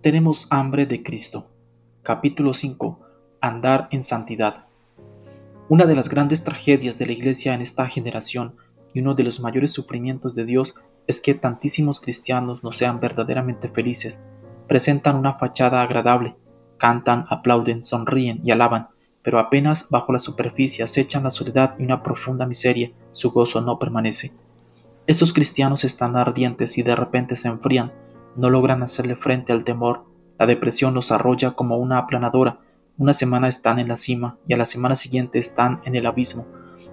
Tenemos hambre de Cristo. Capítulo 5. Andar en santidad. Una de las grandes tragedias de la Iglesia en esta generación y uno de los mayores sufrimientos de Dios es que tantísimos cristianos no sean verdaderamente felices. Presentan una fachada agradable, cantan, aplauden, sonríen y alaban, pero apenas bajo la superficie acechan la soledad y una profunda miseria, su gozo no permanece. Esos cristianos están ardientes y de repente se enfrían, no logran hacerle frente al temor, la depresión los arrolla como una aplanadora, una semana están en la cima y a la semana siguiente están en el abismo.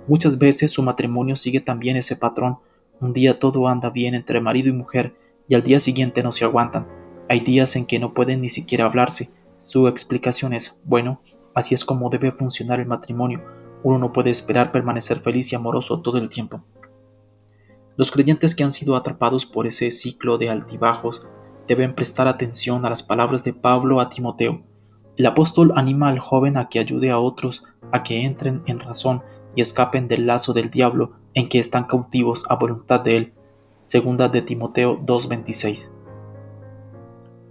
Muchas veces su matrimonio sigue también ese patrón, un día todo anda bien entre marido y mujer y al día siguiente no se aguantan. Hay días en que no pueden ni siquiera hablarse. Su explicación es, bueno, así es como debe funcionar el matrimonio, uno no puede esperar permanecer feliz y amoroso todo el tiempo. Los creyentes que han sido atrapados por ese ciclo de altibajos deben prestar atención a las palabras de Pablo a Timoteo. El apóstol anima al joven a que ayude a otros a que entren en razón y escapen del lazo del diablo en que están cautivos a voluntad de él. Segunda de Timoteo 2:26.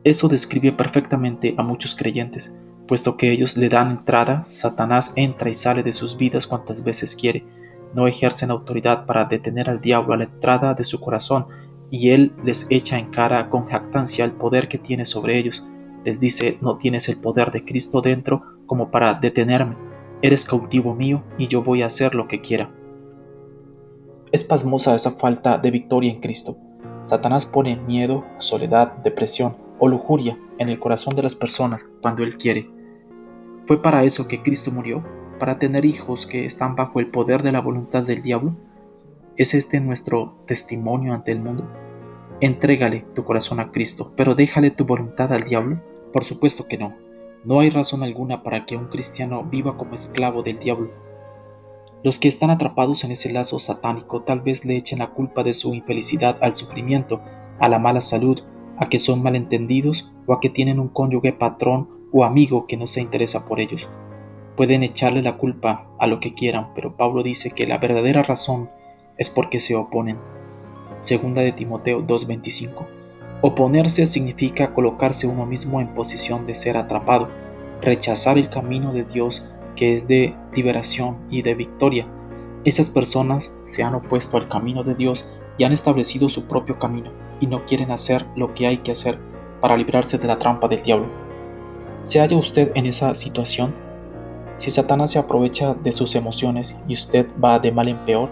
Eso describe perfectamente a muchos creyentes, puesto que ellos le dan entrada, Satanás entra y sale de sus vidas cuantas veces quiere. No ejercen autoridad para detener al diablo a la entrada de su corazón, y él les echa en cara con jactancia el poder que tiene sobre ellos. Les dice, no tienes el poder de Cristo dentro como para detenerme. Eres cautivo mío y yo voy a hacer lo que quiera. Es pasmosa esa falta de victoria en Cristo. Satanás pone miedo, soledad, depresión o lujuria en el corazón de las personas cuando él quiere. ¿Fue para eso que Cristo murió? ¿Para tener hijos que están bajo el poder de la voluntad del diablo? ¿Es este nuestro testimonio ante el mundo? Entrégale tu corazón a Cristo, pero déjale tu voluntad al diablo. Por supuesto que no. No hay razón alguna para que un cristiano viva como esclavo del diablo. Los que están atrapados en ese lazo satánico tal vez le echen la culpa de su infelicidad al sufrimiento, a la mala salud, a que son malentendidos o a que tienen un cónyuge patrón o amigo que no se interesa por ellos. Pueden echarle la culpa a lo que quieran, pero Pablo dice que la verdadera razón es porque se oponen. Segunda de Timoteo 2:25. Oponerse significa colocarse uno mismo en posición de ser atrapado, rechazar el camino de Dios que es de liberación y de victoria. Esas personas se han opuesto al camino de Dios y han establecido su propio camino y no quieren hacer lo que hay que hacer para librarse de la trampa del diablo. ¿Se halla usted en esa situación? Si Satanás se aprovecha de sus emociones y usted va de mal en peor,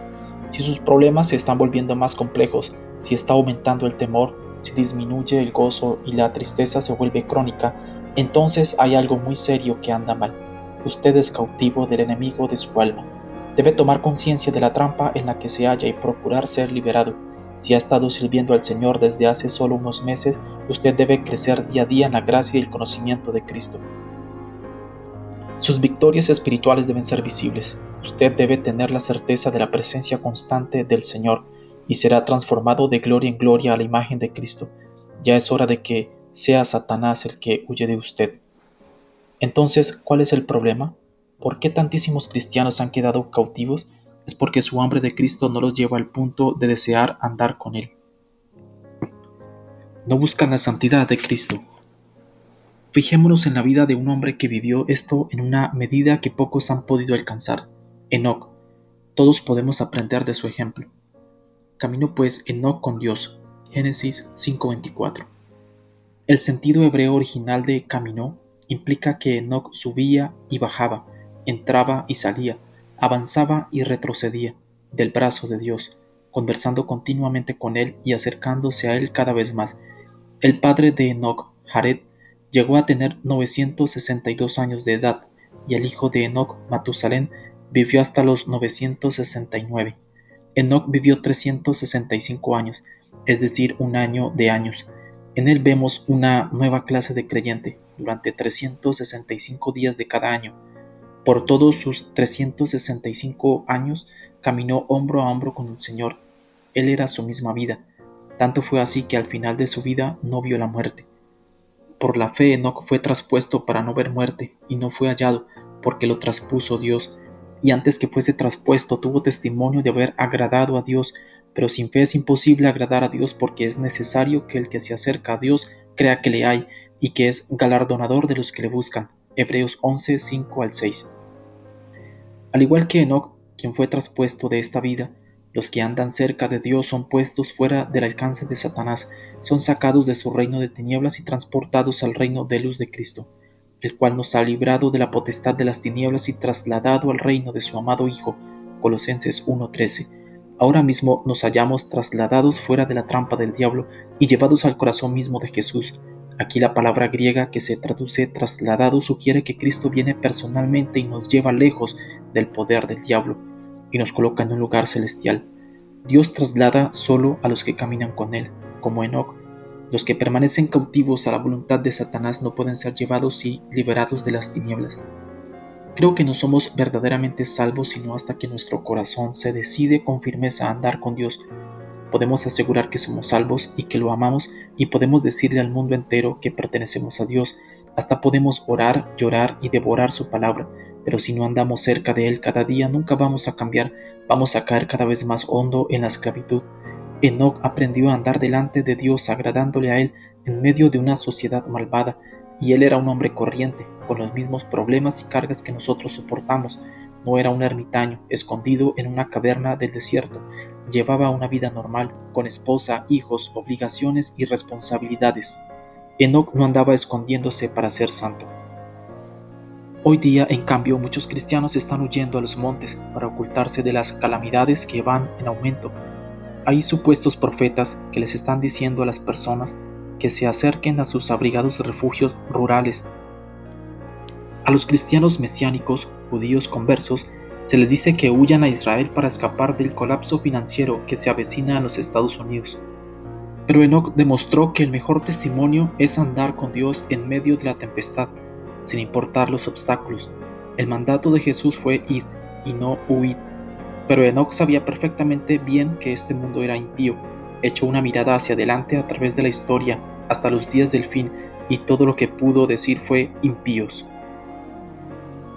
si sus problemas se están volviendo más complejos, si está aumentando el temor, si disminuye el gozo y la tristeza se vuelve crónica, entonces hay algo muy serio que anda mal. Usted es cautivo del enemigo de su alma. Debe tomar conciencia de la trampa en la que se halla y procurar ser liberado. Si ha estado sirviendo al Señor desde hace solo unos meses, usted debe crecer día a día en la gracia y el conocimiento de Cristo. Sus victorias espirituales deben ser visibles. Usted debe tener la certeza de la presencia constante del Señor y será transformado de gloria en gloria a la imagen de Cristo. Ya es hora de que sea Satanás el que huye de usted. Entonces, ¿cuál es el problema? ¿Por qué tantísimos cristianos han quedado cautivos? Es porque su hambre de Cristo no los lleva al punto de desear andar con Él. No buscan la santidad de Cristo. Fijémonos en la vida de un hombre que vivió esto en una medida que pocos han podido alcanzar, Enoc. Todos podemos aprender de su ejemplo. Caminó pues Enoc con Dios, Génesis 5:24. El sentido hebreo original de caminó implica que Enoc subía y bajaba, entraba y salía, avanzaba y retrocedía, del brazo de Dios, conversando continuamente con él y acercándose a él cada vez más. El padre de Enoc, Jared, llegó a tener 962 años de edad, y el hijo de Enoc, Matusalén, vivió hasta los 969. Enoc vivió 365 años, es decir, un año de años. En él vemos una nueva clase de creyente, durante 365 días de cada año. Por todos sus 365 años caminó hombro a hombro con el Señor. Él era su misma vida. Tanto fue así que al final de su vida no vio la muerte. Por la fe Enoc fue traspuesto para no ver muerte, y no fue hallado, porque lo traspuso Dios. Y antes que fuese traspuesto tuvo testimonio de haber agradado a Dios, pero sin fe es imposible agradar a Dios, porque es necesario que el que se acerca a Dios crea que le hay y que es galardonador de los que le buscan. Hebreos 11, 5 al 6. Al igual que Enoc, quien fue traspuesto de esta vida, los que andan cerca de Dios son puestos fuera del alcance de Satanás, son sacados de su reino de tinieblas y transportados al reino de luz de Cristo, el cual nos ha librado de la potestad de las tinieblas y trasladado al reino de su amado Hijo. Colosenses 1:13. Ahora mismo nos hallamos trasladados fuera de la trampa del diablo y llevados al corazón mismo de Jesús. Aquí la palabra griega que se traduce trasladado sugiere que Cristo viene personalmente y nos lleva lejos del poder del diablo y nos coloca en un lugar celestial. Dios traslada solo a los que caminan con Él, como Enoc. Los que permanecen cautivos a la voluntad de Satanás no pueden ser llevados y liberados de las tinieblas. Creo que no somos verdaderamente salvos sino hasta que nuestro corazón se decide con firmeza a andar con Dios. Podemos asegurar que somos salvos y que lo amamos y podemos decirle al mundo entero que pertenecemos a Dios. Hasta podemos orar, llorar y devorar su palabra, pero si no andamos cerca de Él cada día nunca vamos a cambiar, vamos a caer cada vez más hondo en la esclavitud. Enoc aprendió a andar delante de Dios agradándole a Él en medio de una sociedad malvada, y él era un hombre corriente, con los mismos problemas y cargas que nosotros soportamos. No era un ermitaño, escondido en una caverna del desierto. Llevaba una vida normal, con esposa, hijos, obligaciones y responsabilidades. Enoc no andaba escondiéndose para ser santo. Hoy día, en cambio, muchos cristianos están huyendo a los montes para ocultarse de las calamidades que van en aumento. Hay supuestos profetas que les están diciendo a las personas que se acerquen a sus abrigados refugios rurales. A los cristianos mesiánicos, judíos conversos, se les dice que huyan a Israel para escapar del colapso financiero que se avecina en los Estados Unidos. Pero Enoc demostró que el mejor testimonio es andar con Dios en medio de la tempestad, sin importar los obstáculos. El mandato de Jesús fue id y no huid. Pero Enoc sabía perfectamente bien que este mundo era impío. Echó una mirada hacia adelante a través de la historia hasta los días del fin y todo lo que pudo decir fue impíos.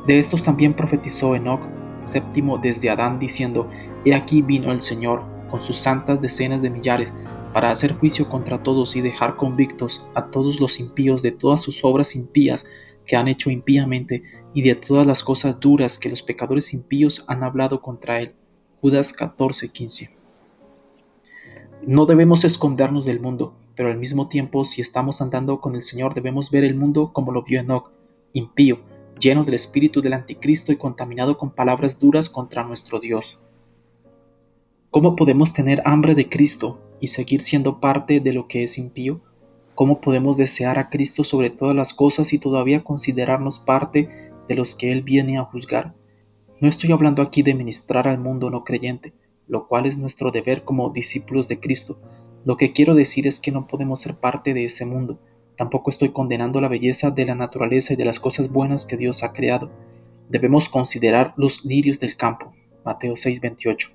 De estos también profetizó Enoc, séptimo desde Adán, diciendo: He aquí vino el Señor con sus santas decenas de millares para hacer juicio contra todos y dejar convictos a todos los impíos de todas sus obras impías que han hecho impíamente y de todas las cosas duras que los pecadores impíos han hablado contra él. Judas 14:15. No debemos escondernos del mundo, pero al mismo tiempo, si estamos andando con el Señor, debemos ver el mundo como lo vio Enoc, impío, lleno del espíritu del anticristo y contaminado con palabras duras contra nuestro Dios. ¿Cómo podemos tener hambre de Cristo y seguir siendo parte de lo que es impío? ¿Cómo podemos desear a Cristo sobre todas las cosas y todavía considerarnos parte de los que Él viene a juzgar? No estoy hablando aquí de ministrar al mundo no creyente, lo cual es nuestro deber como discípulos de Cristo. Lo que quiero decir es que no podemos ser parte de ese mundo. Tampoco estoy condenando la belleza de la naturaleza y de las cosas buenas que Dios ha creado. Debemos considerar los lirios del campo. Mateo 6:28.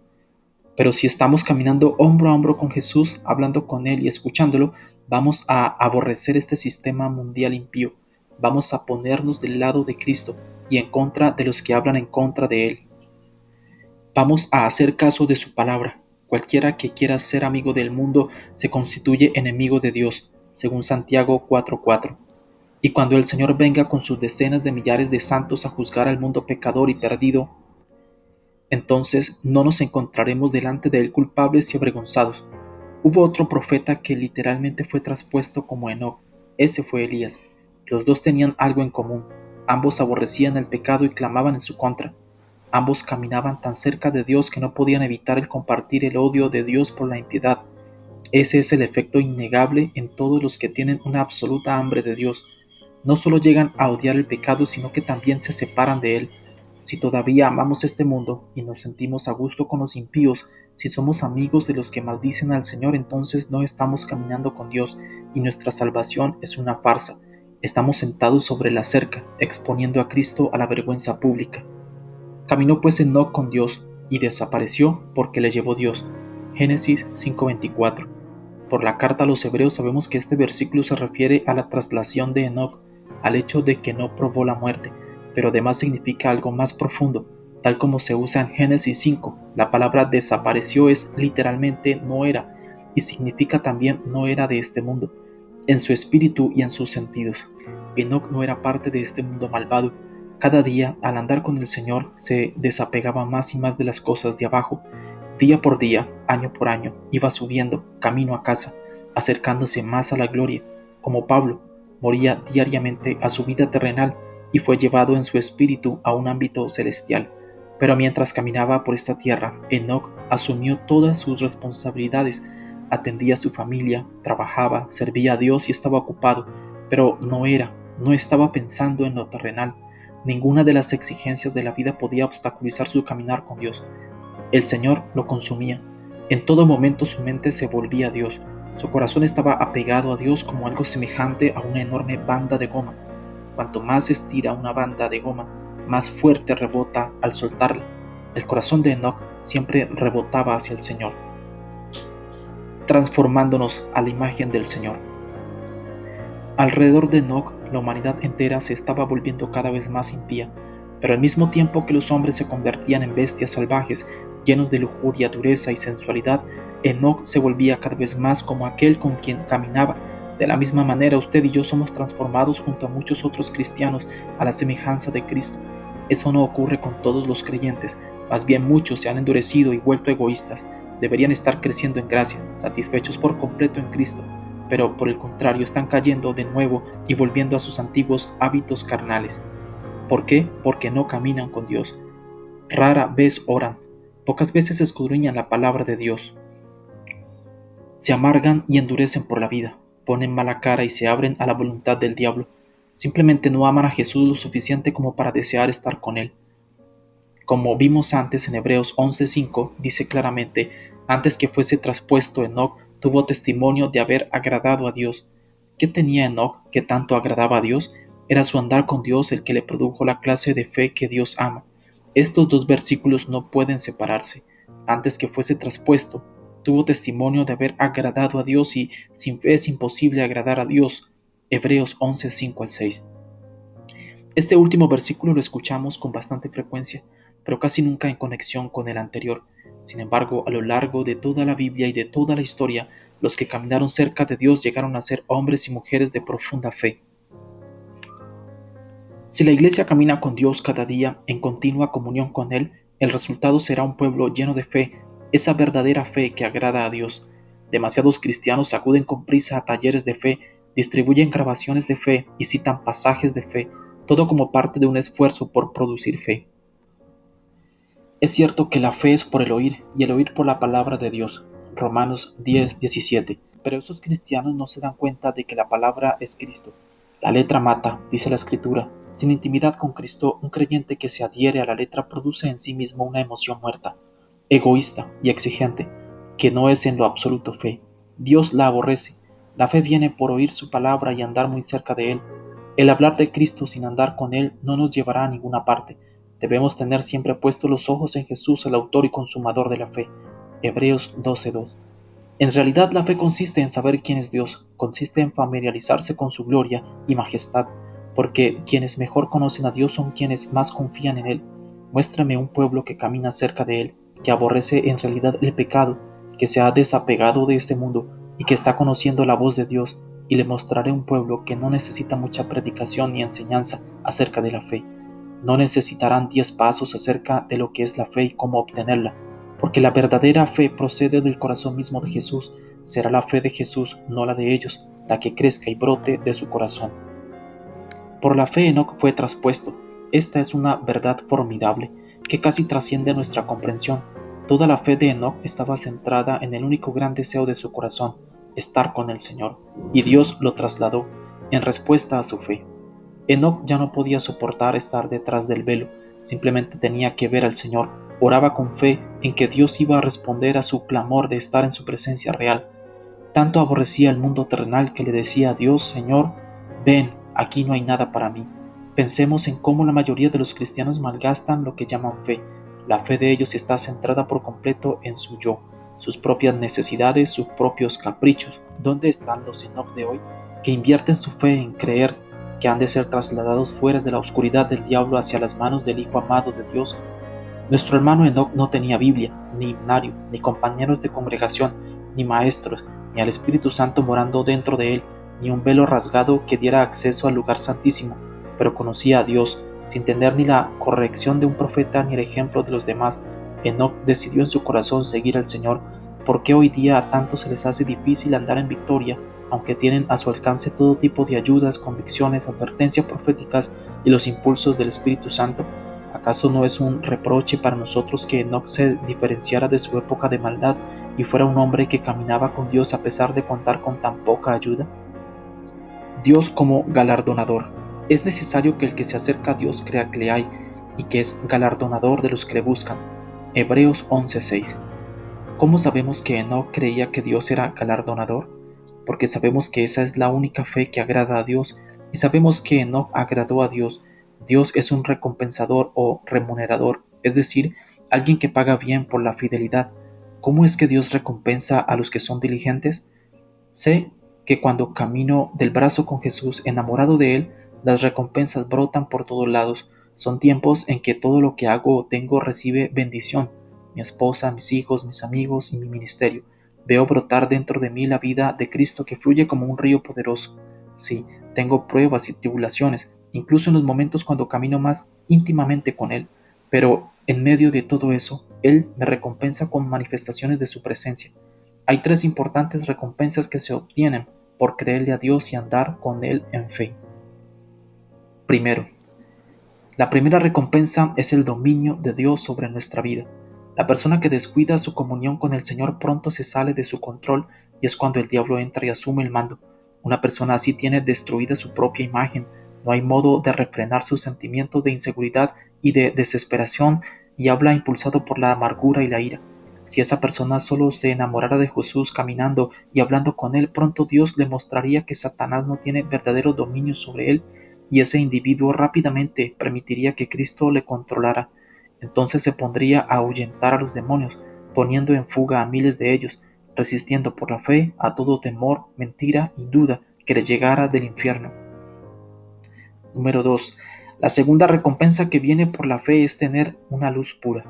Pero si estamos caminando hombro a hombro con Jesús, hablando con Él y escuchándolo, vamos a aborrecer este sistema mundial impío. Vamos a ponernos del lado de Cristo y en contra de los que hablan en contra de Él. Vamos a hacer caso de su palabra. Cualquiera que quiera ser amigo del mundo se constituye enemigo de Dios, según Santiago 4:4. Y cuando el Señor venga con sus decenas de millares de santos a juzgar al mundo pecador y perdido, entonces no nos encontraremos delante de Él culpables y avergonzados. Hubo otro profeta que literalmente fue traspuesto como Enoc. Ese fue Elías. Los dos tenían algo en común. Ambos aborrecían el pecado y clamaban en su contra. Ambos caminaban tan cerca de Dios que no podían evitar el compartir el odio de Dios por la impiedad. Ese es el efecto innegable en todos los que tienen una absoluta hambre de Dios. No solo llegan a odiar el pecado, sino que también se separan de él. Si todavía amamos este mundo y nos sentimos a gusto con los impíos, si somos amigos de los que maldicen al Señor, entonces no estamos caminando con Dios y nuestra salvación es una farsa. Estamos sentados sobre la cerca, exponiendo a Cristo a la vergüenza pública. Caminó pues Enoc con Dios y desapareció porque le llevó Dios. Génesis 5:24. Por la carta a los Hebreos sabemos que este versículo se refiere a la traslación de Enoc, al hecho de que no probó la muerte, pero además significa algo más profundo, tal como se usa en Génesis 5. La palabra desapareció es literalmente no era, y significa también no era de este mundo. en su espíritu y en sus sentidos. Enoc no era parte de este mundo malvado. Cada día, al andar con el Señor, se desapegaba más y más de las cosas de abajo. Día por día, año por año, iba subiendo, camino a casa, acercándose más a la gloria. Como Pablo, moría diariamente a su vida terrenal y fue llevado en su espíritu a un ámbito celestial. Pero mientras caminaba por esta tierra, Enoc asumió todas sus responsabilidades, atendía a su familia, trabajaba, servía a Dios y estaba ocupado, pero no estaba pensando en lo terrenal. Ninguna de las exigencias de la vida podía obstaculizar su caminar con Dios. El Señor lo consumía. En todo momento su mente se volvía a Dios. Su corazón estaba apegado a Dios como algo semejante a una enorme banda de goma. Cuanto más se estira una banda de goma, más fuerte rebota al soltarla. El corazón de Enoc siempre rebotaba hacia el Señor, transformándonos a la imagen del Señor. Alrededor de Enoc, la humanidad entera se estaba volviendo cada vez más impía, pero al mismo tiempo que los hombres se convertían en bestias salvajes, llenos de lujuria, dureza y sensualidad, Enoc se volvía cada vez más como aquel con quien caminaba. De la misma manera, usted y yo somos transformados junto a muchos otros cristianos a la semejanza de Cristo. Eso no ocurre con todos los creyentes, más bien muchos se han endurecido y vuelto egoístas. Deberían estar creciendo en gracia, satisfechos por completo en Cristo, pero por el contrario están cayendo de nuevo y volviendo a sus antiguos hábitos carnales. ¿Por qué? Porque no caminan con Dios. Rara vez oran, pocas veces escudriñan la palabra de Dios. Se amargan y endurecen por la vida, ponen mala cara y se abren a la voluntad del diablo. Simplemente no aman a Jesús lo suficiente como para desear estar con Él. Como vimos antes en Hebreos 11:5, dice claramente: antes que fuese traspuesto, Enoc tuvo testimonio de haber agradado a Dios. ¿Qué tenía Enoc que tanto agradaba a Dios? Era su andar con Dios el que le produjo la clase de fe que Dios ama. Estos dos versículos no pueden separarse. Antes que fuese traspuesto, tuvo testimonio de haber agradado a Dios, y sin fe es imposible agradar a Dios. Hebreos 11:5-6. Este último versículo lo escuchamos con bastante frecuencia, pero casi nunca en conexión con el anterior. Sin embargo, a lo largo de toda la Biblia y de toda la historia, los que caminaron cerca de Dios llegaron a ser hombres y mujeres de profunda fe. Si la Iglesia camina con Dios cada día en continua comunión con Él, el resultado será un pueblo lleno de fe, esa verdadera fe que agrada a Dios. Demasiados cristianos acuden con prisa a talleres de fe, distribuyen grabaciones de fe y citan pasajes de fe, todo como parte de un esfuerzo por producir fe. Es cierto que la fe es por el oír, y el oír por la palabra de Dios. Romanos 10:17. Pero esos cristianos no se dan cuenta de que la palabra es Cristo. La letra mata, dice la Escritura. Sin intimidad con Cristo, un creyente que se adhiere a la letra produce en sí mismo una emoción muerta, egoísta y exigente, que no es en lo absoluto fe. Dios la aborrece. La fe viene por oír su palabra y andar muy cerca de Él. El hablar de Cristo sin andar con Él no nos llevará a ninguna parte. Debemos tener siempre puestos los ojos en Jesús, el autor y consumador de la fe. Hebreos 12:2. En realidad, la fe consiste en saber quién es Dios, consiste en familiarizarse con su gloria y majestad, porque quienes mejor conocen a Dios son quienes más confían en Él. Muéstrame un pueblo que camina cerca de Él, que aborrece en realidad el pecado, que se ha desapegado de este mundo y que está conociendo la voz de Dios, y le mostraré un pueblo que no necesita mucha predicación ni enseñanza acerca de la fe. No necesitarán 10 pasos acerca de lo que es la fe y cómo obtenerla, porque la verdadera fe procede del corazón mismo de Jesús. Será la fe de Jesús, no la de ellos, la que crezca y brote de su corazón. Por la fe Enoc fue traspuesto. Esta es una verdad formidable, que casi trasciende nuestra comprensión. Toda la fe de Enoc estaba centrada en el único gran deseo de su corazón: estar con el Señor, y Dios lo trasladó en respuesta a su fe. Enoc ya no podía soportar estar detrás del velo, simplemente tenía que ver al Señor. Oraba con fe en que Dios iba a responder a su clamor de estar en su presencia real. Tanto aborrecía el mundo terrenal que le decía a Dios: Señor, ven, aquí no hay nada para mí. Pensemos en cómo la mayoría de los cristianos malgastan lo que llaman fe. La fe de ellos está centrada por completo en su yo, sus propias necesidades, sus propios caprichos. ¿Dónde están los Enoc de hoy, que invierten su fe en creer que han de ser trasladados fuera de la oscuridad del diablo hacia las manos del Hijo amado de Dios? Nuestro hermano Enoc no tenía Biblia, ni himnario, ni compañeros de congregación, ni maestros, ni al Espíritu Santo morando dentro de él. ni un velo rasgado que diera acceso al lugar santísimo, pero conocía a Dios, sin tener ni la corrección de un profeta ni el ejemplo de los demás. Enoc decidió en su corazón seguir al Señor. ¿Por qué hoy día a tantos se les hace difícil andar en victoria, aunque tienen a su alcance todo tipo de ayudas, convicciones, advertencias proféticas y los impulsos del Espíritu Santo? ¿Acaso no es un reproche para nosotros que Enoc se diferenciara de su época de maldad y fuera un hombre que caminaba con Dios a pesar de contar con tan poca ayuda? Dios como galardonador. Es necesario que el que se acerca a Dios crea que le hay y que es galardonador de los que le buscan. Hebreos 11:6. ¿Cómo sabemos que Enoc creía que Dios era galardonador? Porque sabemos que esa es la única fe que agrada a Dios, y sabemos que Enoc agradó a Dios. Dios es un recompensador o remunerador, es decir, alguien que paga bien por la fidelidad. ¿Cómo es que Dios recompensa a los que son diligentes? Sé que cuando camino del brazo con Jesús, enamorado de Él, las recompensas brotan por todos lados. Son tiempos en que todo lo que hago o tengo recibe bendición. Mi esposa, mis hijos, mis amigos y mi ministerio. Veo brotar dentro de mí la vida de Cristo que fluye como un río poderoso. Sí, tengo pruebas y tribulaciones, incluso en los momentos cuando camino más íntimamente con Él, pero en medio de todo eso, Él me recompensa con manifestaciones de su presencia. Hay tres importantes recompensas que se obtienen por creerle a Dios y andar con Él en fe. Primero, la primera recompensa es el dominio de Dios sobre nuestra vida. La persona que descuida su comunión con el Señor pronto se sale de su control y es cuando el diablo entra y asume el mando. Una persona así tiene destruida su propia imagen. No hay modo de refrenar sus sentimientos de inseguridad y de desesperación y habla impulsado por la amargura y la ira. Si esa persona solo se enamorara de Jesús caminando y hablando con él, pronto Dios le mostraría que Satanás no tiene verdadero dominio sobre él y ese individuo rápidamente permitiría que Cristo le controlara. Entonces se pondría a ahuyentar a los demonios, poniendo en fuga a miles de ellos, resistiendo por la fe a todo temor, mentira y duda que le llegara del infierno. Número 2. La segunda recompensa que viene por la fe es tener una luz pura.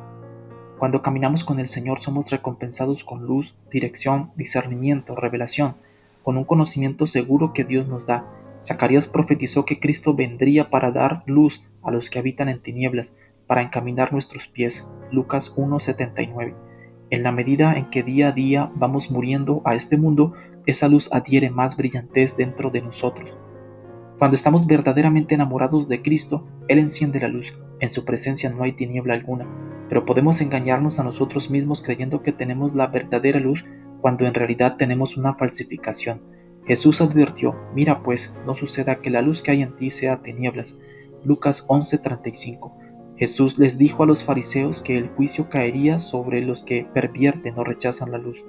Cuando caminamos con el Señor somos recompensados con luz, dirección, discernimiento, revelación, con un conocimiento seguro que Dios nos da. Zacarías profetizó que Cristo vendría para dar luz a los que habitan en tinieblas, para encaminar nuestros pies. Lucas 1:79. En la medida en que día a día vamos muriendo a este mundo, esa luz adhiere más brillantez dentro de nosotros. Cuando estamos verdaderamente enamorados de Cristo, Él enciende la luz. En su presencia no hay tiniebla alguna, pero podemos engañarnos a nosotros mismos creyendo que tenemos la verdadera luz cuando en realidad tenemos una falsificación. Jesús advirtió, mira pues, no suceda que la luz que hay en ti sea tinieblas. Lucas 11:35. Jesús les dijo a los fariseos que el juicio caería sobre los que pervierten o rechazan la luz.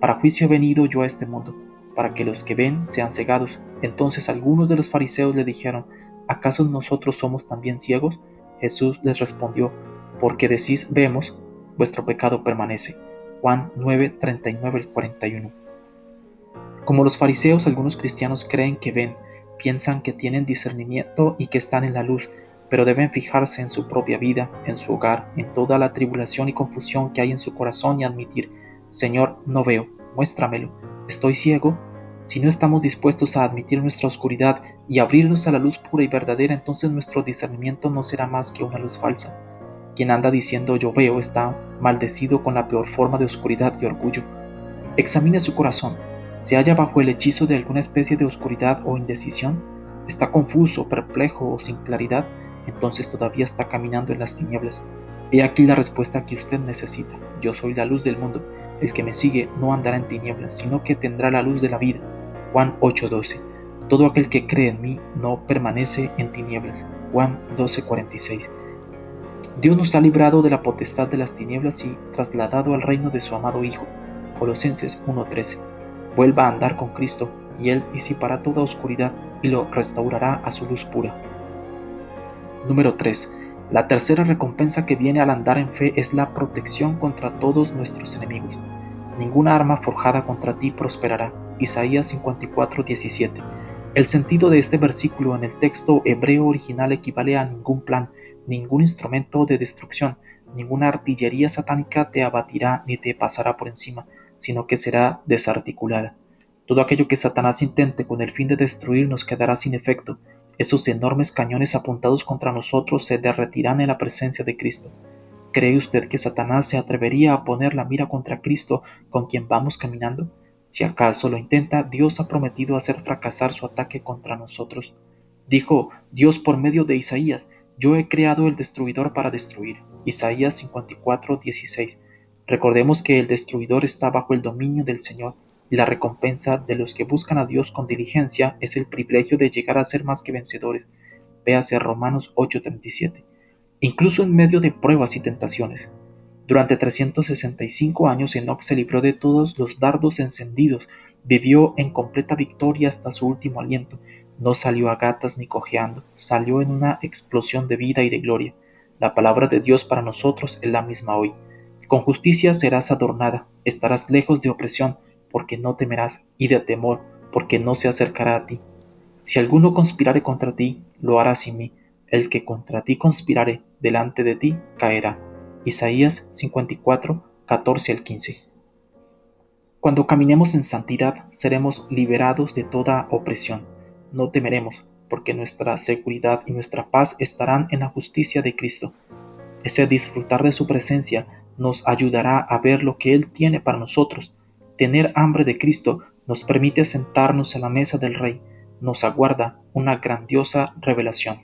Para juicio he venido yo a este mundo, para que los que ven sean cegados. Entonces algunos de los fariseos le dijeron, ¿acaso nosotros somos también ciegos? Jesús les respondió, porque decís vemos, vuestro pecado permanece. Juan 9:39-41. Como los fariseos, algunos cristianos creen que ven, piensan que tienen discernimiento y que están en la luz, pero deben fijarse en su propia vida, en su hogar, en toda la tribulación y confusión que hay en su corazón y admitir, Señor, no veo, muéstramelo, ¿estoy ciego? Si no estamos dispuestos a admitir nuestra oscuridad y abrirnos a la luz pura y verdadera, entonces nuestro discernimiento no será más que una luz falsa. Quien anda diciendo yo veo está maldecido con la peor forma de oscuridad y orgullo. Examine su corazón. ¿Se halla bajo el hechizo de alguna especie de oscuridad o indecisión? ¿Está confuso, perplejo o sin claridad? Entonces todavía está caminando en las tinieblas. He aquí la respuesta que usted necesita. Yo soy la luz del mundo. El que me sigue no andará en tinieblas, sino que tendrá la luz de la vida. Juan 8:12. Todo aquel que cree en mí no permanece en tinieblas. Juan 12:46. Dios nos ha librado de la potestad de las tinieblas y trasladado al reino de su amado Hijo. Colosenses 1:13. Vuelva a andar con Cristo y Él disipará toda oscuridad y lo restaurará a su luz pura. Número 3. La tercera recompensa que viene al andar en fe es la protección contra todos nuestros enemigos. Ninguna arma forjada contra ti prosperará. Isaías 54:17. El sentido de este versículo en el texto hebreo original equivale a ningún plan, ningún instrumento de destrucción, ninguna artillería satánica te abatirá ni te pasará por encima, sino que será desarticulada. Todo aquello que Satanás intente con el fin de destruirnos quedará sin efecto. Esos enormes cañones apuntados contra nosotros se derretirán en la presencia de Cristo. ¿Cree usted que Satanás se atrevería a poner la mira contra Cristo con quien vamos caminando? Si acaso lo intenta, Dios ha prometido hacer fracasar su ataque contra nosotros. Dijo Dios por medio de Isaías: yo he creado el destruidor para destruir. Isaías 54:16. Recordemos que el destruidor está bajo el dominio del Señor, y la recompensa de los que buscan a Dios con diligencia es el privilegio de llegar a ser más que vencedores. Véase Romanos 8:37. Incluso en medio de pruebas y tentaciones. Durante 365 años Enoc se libró de todos los dardos encendidos, vivió en completa victoria hasta su último aliento, no salió a gatas ni cojeando, salió en una explosión de vida y de gloria. La palabra de Dios para nosotros es la misma hoy. Con justicia serás adornada, estarás lejos de opresión, porque no temerás, y de temor, porque no se acercará a ti. Si alguno conspirare contra ti, lo hará sin mí. El que contra ti conspirare delante de ti caerá. Isaías 54, 14 al 15. Cuando caminemos en santidad, seremos liberados de toda opresión. No temeremos, porque nuestra seguridad y nuestra paz estarán en la justicia de Cristo. Ese disfrutar de su presencia nos ayudará a ver lo que Él tiene para nosotros. Tener hambre de Cristo nos permite sentarnos a la mesa del Rey. Nos aguarda una grandiosa revelación.